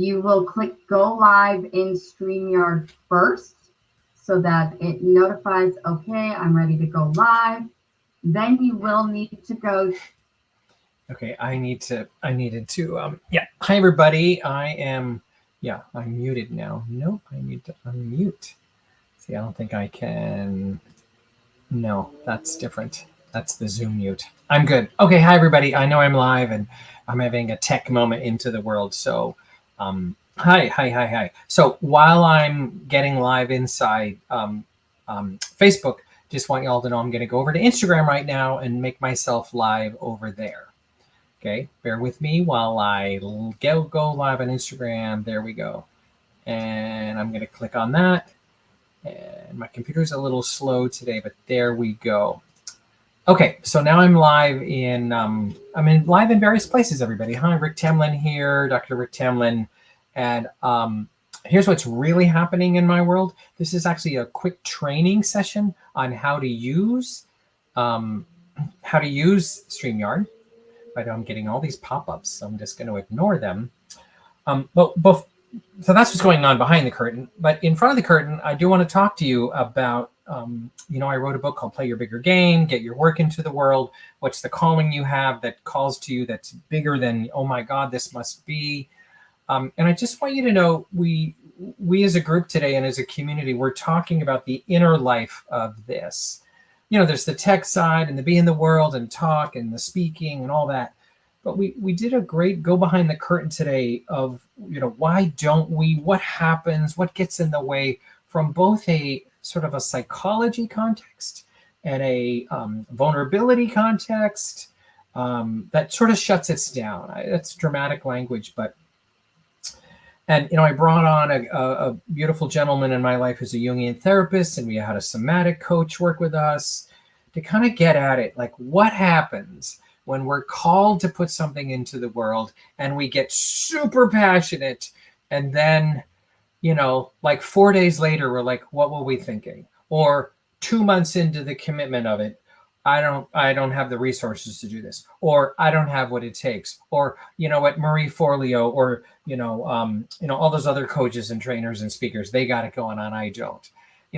you will click go live in StreamYard first so that it notifies, okay, I'm ready to go live. Then you will need to go. Okay, I needed to, yeah. Hi, everybody. I'm muted now. Nope, I need to unmute. See, I don't think I can. No, that's different. That's the Zoom mute. I'm good. Okay, hi, everybody. I know I'm live and I'm having a tech moment into the world. So, hi. So while I'm getting live inside Facebook, just want y'all to know I'm going to go over to Instagram right now and make myself live over there. Okay, bear with me while I go live on Instagram. There we go. And I'm going to click on that. And my computer's a little slow today, but there we go. Okay, so now I'm live in live in various places, everybody. Hi, Rick Tamlin here, Dr. Rick Tamlin. And here's what's really happening in my world. This is actually a quick training session on how to use StreamYard. But I'm getting all these pop-ups, so I'm just going to ignore them. So that's what's going on behind the curtain. But in front of the curtain, I do want to talk to you about, I wrote a book called Play Your Bigger Game, Get Your Work into the World. What's the calling you have that calls to you that's bigger than, oh my God, this must be. And I just want you to know, we as a group today and as a community, we're talking about the inner life of this. There's the tech side and the be in the world and talk and the speaking and all that. But we did a great go behind the curtain today of, why don't we, what happens, what gets in the way from both a sort of a psychology context and a vulnerability context that sort of shuts us down. That's dramatic language, but I brought on a beautiful gentleman in my life who's a Jungian therapist, and we had a somatic coach work with us to kind of get at it. Like, what happens when we're called to put something into the world and we get super passionate, and then, like 4 days later, we're like, what were we thinking? Or 2 months into the commitment of it, I don't have the resources to do this, or I don't have what it takes, or Marie Forleo, or all those other coaches and trainers and speakers, they got it going on, I don't.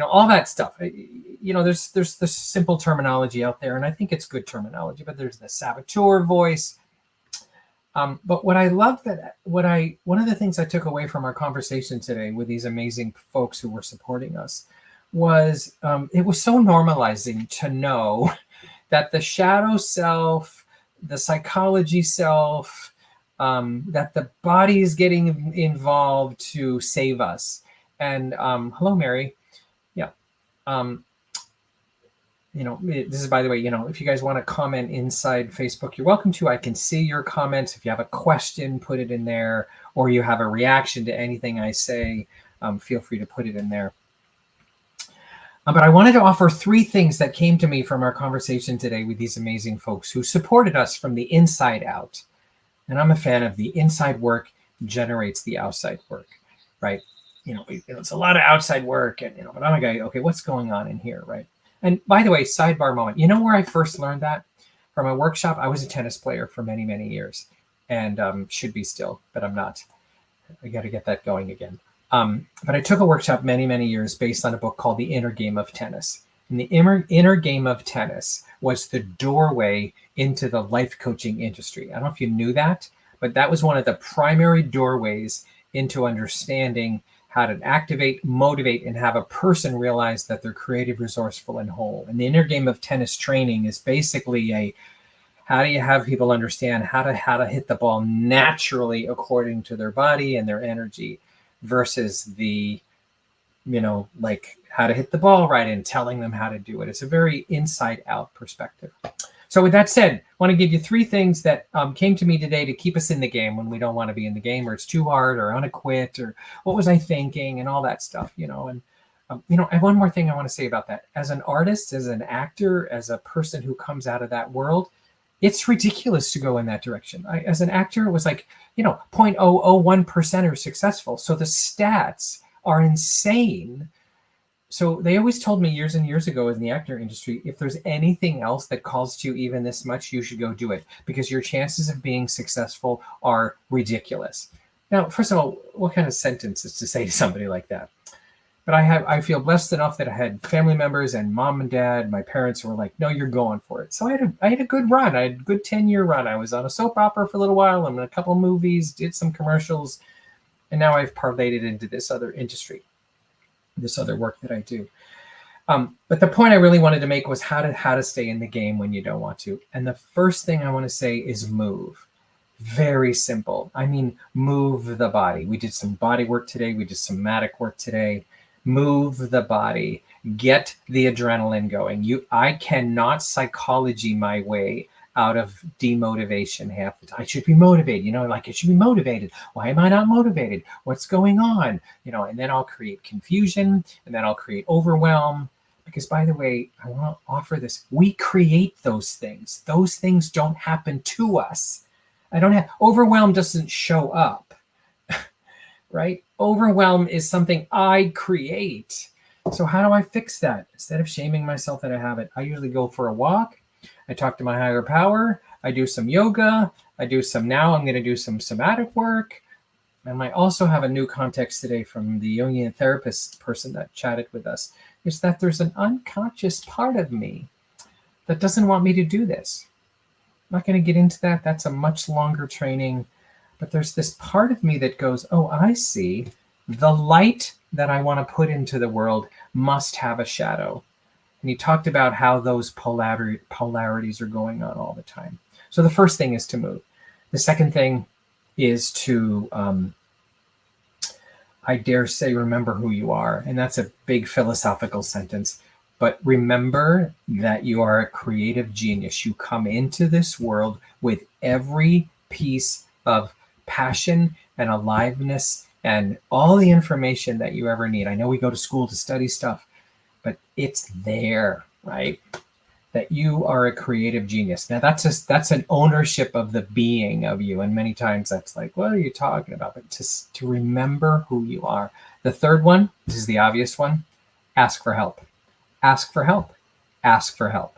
All that stuff. There's the simple terminology out there, and I think it's good terminology, but there's the saboteur voice. But what I love one of the things I took away from our conversation today with these amazing folks who were supporting us was it was so normalizing to know that the shadow self, the psychology self, that the body is getting involved to save us. And hello, Mary. Yeah. This is, by the way, if you guys want to comment inside Facebook, you're welcome to. I can see your comments. If you have a question, put it in there, or you have a reaction to anything I say, feel free to put it in there. But I wanted to offer 3 things that came to me from our conversation today with these amazing folks who supported us from the inside out. And I'm a fan of the inside work generates the outside work, right? It's a lot of outside work, and but I'm a guy. Okay, what's going on in here, right? And by the way, sidebar moment. Where I first learned that? From a workshop. I was a tennis player for many, many years, and should be still, but I'm not. I got to get that going again. But I took a workshop many, many years based on a book called The Inner Game of Tennis. And the inner game of tennis was the doorway into the life coaching industry. I don't know if you knew that, but that was one of the primary doorways into understanding how to activate, motivate, and have a person realize that they're creative, resourceful, and whole. And the inner game of tennis training is basically how do you have people understand how to hit the ball naturally according to their body and their energy, versus the, like how to hit the ball right and telling them how to do it. It's a very inside out perspective. So with that said, I want to give you 3 things that came to me today to keep us in the game when we don't want to be in the game, or it's too hard, or I want to quit, or what was I thinking, and all that stuff, and I have one more thing I want to say about that. As an artist, as an actor, as a person who comes out of that world, it's ridiculous to go in that direction. As an actor, it was like, 0.001% are successful. So the stats are insane. So they always told me years and years ago in the actor industry, if there's anything else that calls to you even this much, you should go do it, because your chances of being successful are ridiculous. Now, first of all, what kind of sentence is to say to somebody like that? But I feel blessed enough that I had family members and mom and dad, my parents who were like, no, you're going for it. So I had a good run. I had a good 10-year run. I was on a soap opera for a little while. I'm in a couple movies, did some commercials, and now I've parlayed it into this other industry, this other work that I do. But the point I really wanted to make was how to stay in the game when you don't want to. And the first thing I want to say is move. Very simple. I mean, move the body. We did some body work today. We did somatic work today. Move the body. Get the adrenaline going. I cannot psychology my way out of demotivation half the time. I should be motivated, like I should be motivated. Why am I not motivated? What's going on? And then I'll create confusion, and then I'll create overwhelm. Because, by the way, I want to offer this. We create those things. Those things don't happen to us. Overwhelm doesn't show up, right? Overwhelm is something I create. So how do I fix that? Instead of shaming myself that I have it, I usually go for a walk. I talk to my higher power. I do some yoga. Now I'm going to do some somatic work. And I also have a new context today from the Jungian therapist person that chatted with us, is that there's an unconscious part of me that doesn't want me to do this. I'm not going to get into that. That's a much longer training. But there's this part of me that goes, oh, I see. The light that I want to put into the world must have a shadow. And he talked about how those polarities are going on all the time. So the first thing is to move. The second thing is to, I dare say, remember who you are. And that's a big philosophical sentence. But remember that you are a creative genius. You come into this world with every piece of passion and aliveness and all the information that you ever need. I know we go to school to study stuff, but it's there, right? That you are a creative genius. Now that's an ownership of the being of you. And many times that's like, what are you talking about? But to remember who you are. The third one, this is the obvious one, ask for help. Ask for help. Ask for help.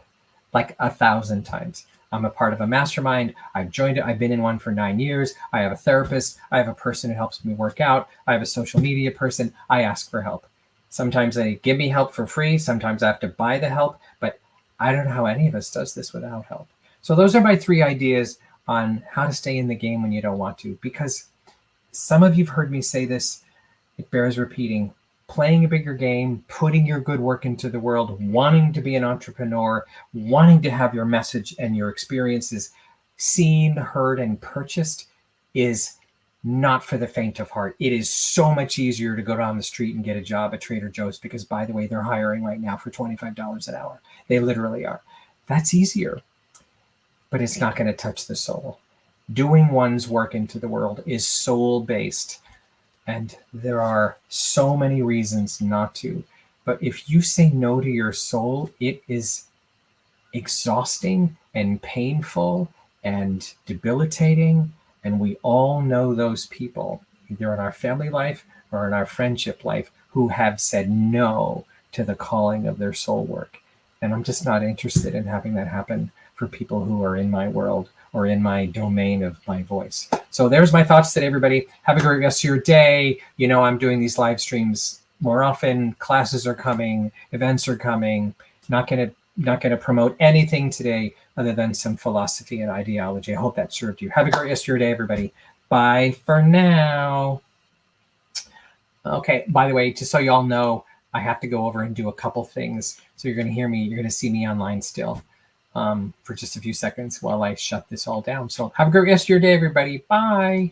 Like 1,000 times. I'm a part of a mastermind. I've joined it. I've been in one for 9 years. I have a therapist. I have a person who helps me work out. I have a social media person. I ask for help. Sometimes they give me help for free. Sometimes I have to buy the help, but I don't know how any of us does this without help. So those are my 3 ideas on how to stay in the game when you don't want to, because some of you've heard me say this. It bears repeating. Playing a bigger game, putting your good work into the world, wanting to be an entrepreneur, wanting to have your message and your experiences seen, heard, and purchased is not for the faint of heart. It is so much easier to go down the street and get a job at Trader Joe's because, by the way, they're hiring right now for $25 an hour. They literally are. That's easier, but it's not going to touch the soul. Doing one's work into the world is soul-based. And there are so many reasons not to. But if you say no to your soul, it is exhausting and painful and debilitating. And we all know those people, either in our family life or in our friendship life, who have said no to the calling of their soul work. And I'm just not interested in having that happen for people who are in my world or in my domain of my voice. So there's my thoughts today, everybody. Have a great rest of your day. I'm doing these live streams more often. Classes are coming, events are coming. Not gonna promote anything today other than some philosophy and ideology. I hope that served you. Have a great rest of your day, everybody. Bye for now. Okay, by the way, just so you all know, I have to go over and do a couple things. So you're gonna see me online still. For just a few seconds while I shut this all down. So have a great rest of your day, everybody. Bye.